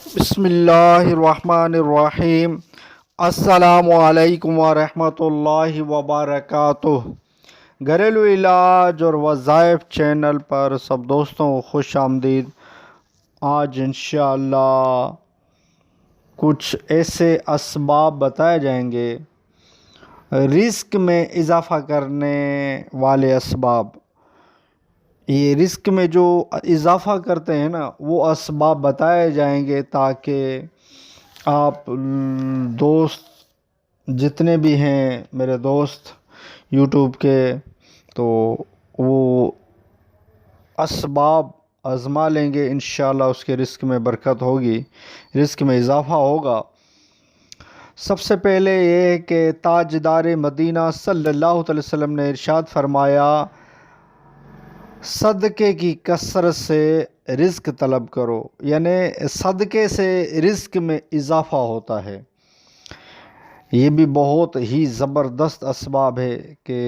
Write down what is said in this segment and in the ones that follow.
بسم اللہ الرحمن الرحیم۔ السلام علیکم ورحمۃ اللہ وبرکاتہ۔ گھریلو علاج اور وظائف چینل پر سب دوستوں کو خوش آمدید۔ آج انشاءاللہ کچھ ایسے اسباب بتائے جائیں گے، رزق میں اضافہ کرنے والے اسباب۔ یہ رزق میں جو اضافہ کرتے ہیں نا، وہ اسباب بتائے جائیں گے تاکہ آپ دوست جتنے بھی ہیں میرے دوست یوٹیوب کے، تو وہ اسباب آزما لیں گے، انشاءاللہ اس کے رزق میں برکت ہوگی، رزق میں اضافہ ہوگا۔ سب سے پہلے یہ ہے کہ تاجدار مدینہ صلی اللہ علیہ وسلم نے ارشاد فرمایا، صدقے کی کثرت سے رزق طلب کرو، یعنی صدقے سے رزق میں اضافہ ہوتا ہے۔ یہ بھی بہت ہی زبردست اسباب ہے کہ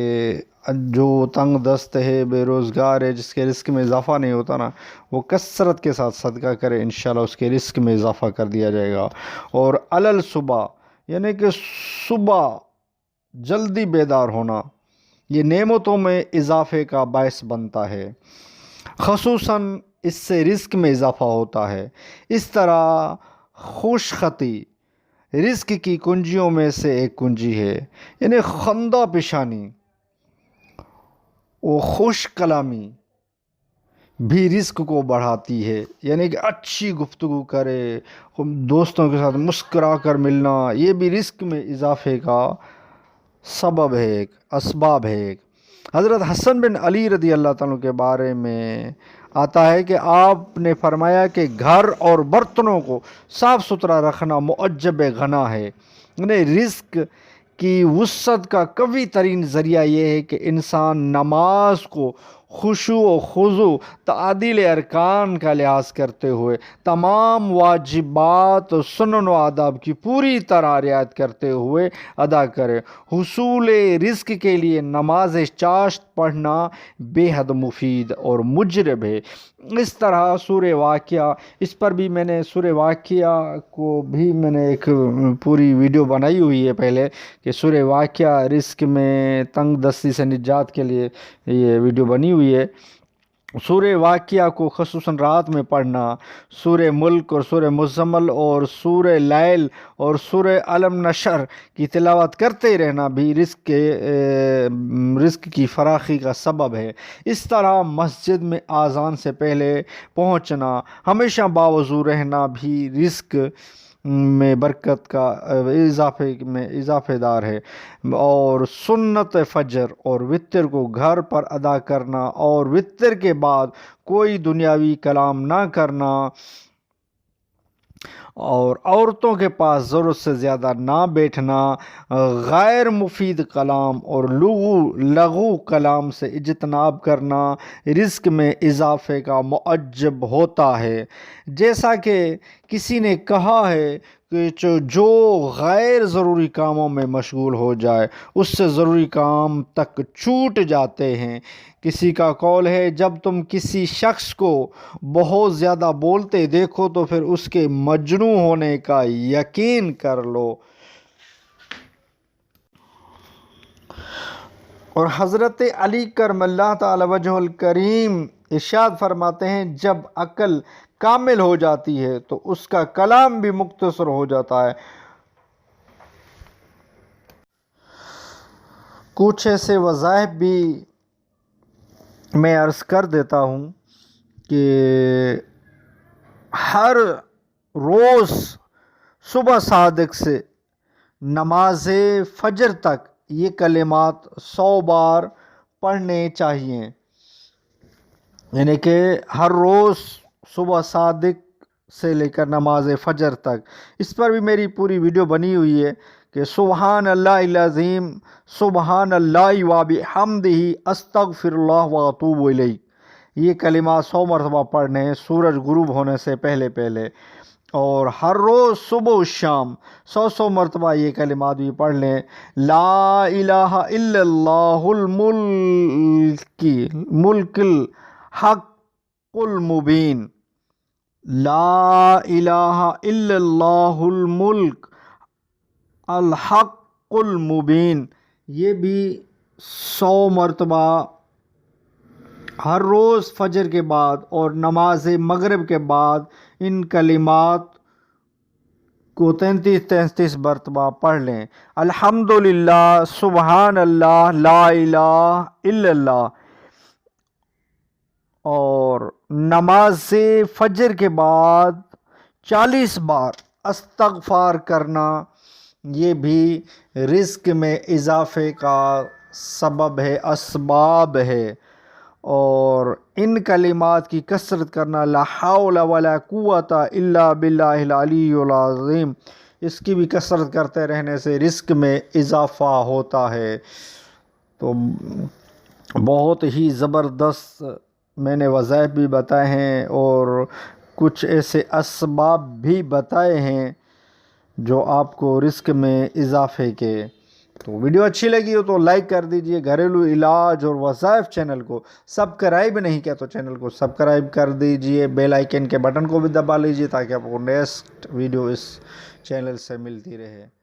جو تنگ دست ہے، بے روزگار ہے، جس کے رزق میں اضافہ نہیں ہوتا نا، وہ کثرت کے ساتھ صدقہ کرے، انشاءاللہ اس کے رزق میں اضافہ کر دیا جائے گا۔ اور علل صبح، یعنی کہ صبح جلدی بیدار ہونا، یہ نعمتوں میں اضافے کا باعث بنتا ہے، خصوصاً اس سے رزق میں اضافہ ہوتا ہے۔ اس طرح خوش خطی رزق کی کنجیوں میں سے ایک کنجی ہے، یعنی خندہ پیشانی و خوش کلامی بھی رزق کو بڑھاتی ہے، یعنی کہ اچھی گفتگو کرے، دوستوں کے ساتھ مسکرا کر ملنا، یہ بھی رزق میں اضافے کا سبب ہے، ایک اسباب ہے ایک۔ حضرت حسن بن علی رضی اللہ تعالیٰ کے بارے میں آتا ہے کہ آپ نے فرمایا کہ گھر اور برتنوں کو صاف ستھرا رکھنا معجب غنا ہے، یعنی رزق کی وسعت کا قوی ترین ذریعہ یہ ہے کہ انسان نماز کو خشوع و خضوع، تعدیل ارکان کا لحاظ کرتے ہوئے، تمام واجبات و سنن و آداب کی پوری طرح رعایت کرتے ہوئے ادا کرے۔ حصول رزق کے لیے نماز چاشت پڑھنا بے حد مفید اور مجرب ہے۔ اس طرح سورہ واقعہ، اس پر بھی میں نے سورہ واقعہ کو بھی میں نے ایک پوری ویڈیو بنائی ہوئی ہے پہلے، کہ سورہ واقعہ رزق میں تنگ دستی سے نجات کے لیے یہ ویڈیو بنی ہوئی ہے۔ سورہ واقعہ کو خصوصاً رات میں پڑھنا، سورہ ملک اور سورہ مزمل اور سورہ لیل اور سورہ علم نشر کی تلاوت کرتے رہنا بھی رزق کی فراخی کا سبب ہے۔ اس طرح مسجد میں اذان سے پہلے پہنچنا، ہمیشہ باوضو رہنا بھی رزق میں برکت کا اضافے دار ہے۔ اور سنت فجر اور وتر کو گھر پر ادا کرنا، اور وتر کے بعد کوئی دنیاوی کلام نہ کرنا، اور عورتوں کے پاس ضرورت سے زیادہ نہ بیٹھنا، غیر مفید کلام اور لغو کلام سے اجتناب کرنا رزق میں اضافے کا معجب ہوتا ہے۔ جیسا کہ کسی نے کہا ہے کہ جو غیر ضروری کاموں میں مشغول ہو جائے اس سے ضروری کام تک چھوٹ جاتے ہیں۔ کسی کا قول ہے، جب تم کسی شخص کو بہت زیادہ بولتے دیکھو تو پھر اس کے مجنون ہونے کا یقین کر لو۔ اور حضرت علی کرم اللہ تعالی وجہ الکریم ارشاد فرماتے ہیں، جب عقل کامل ہو جاتی ہے تو اس کا کلام بھی مختصر ہو جاتا ہے۔ کچھ ایسے وظائف بھی میں عرض کر دیتا ہوں کہ ہر روز صبح صادق سے نماز فجر تک یہ کلمات 100 بار پڑھنے چاہیے، یعنی کہ ہر روز صبح صادق سے لے کر نماز فجر تک۔ اس پر بھی میری پوری ویڈیو بنی ہوئی ہے کہ سبحان اللہ العظیم، سبحان اللہ و بحمدہ، استغفر اللہ و اتوب الیہ، یہ کلمات 100 مرتبہ پڑھنے ہیں سورج غروب ہونے سے پہلے پہلے۔ اور ہر روز صبح و شام 100 مرتبہ یہ کلمات بھی پڑھ لیں۔ لا الہ الا اللہ الملک الحق المبین، لا الہ الا اللہ الملک الحق المبین، یہ بھی 100 مرتبہ ہر روز فجر کے بعد اور نماز مغرب کے بعد ان کلمات کو 33 مرتبہ پڑھ لیں۔ الحمدللہ، سبحان اللہ، لا الہ الا اللہ۔ اور نماز فجر کے بعد 40 بار استغفار کرنا، یہ بھی رزق میں اضافے کا سبب ہے، اسباب ہے۔ اور ان کلمات کی کثرت کرنا، لا حول ولا قوت الا باللہ العلی العظیم، اس کی بھی کثرت کرتے رہنے سے رزق میں اضافہ ہوتا ہے۔ تو بہت ہی زبردست میں نے وظائف بھی بتائے ہیں اور کچھ ایسے اسباب بھی بتائے ہیں جو آپ کو رزق میں اضافے کے۔ تو ویڈیو اچھی لگی ہو تو لائک کر دیجئے۔ گھریلو علاج اور وظائف چینل کو سبسکرائب نہیں کیا تو چینل کو سبسکرائب کر دیجئے، بیل آئیکن کے بٹن کو بھی دبا لیجئے تاکہ آپ کو نیکسٹ ویڈیو اس چینل سے ملتی رہے۔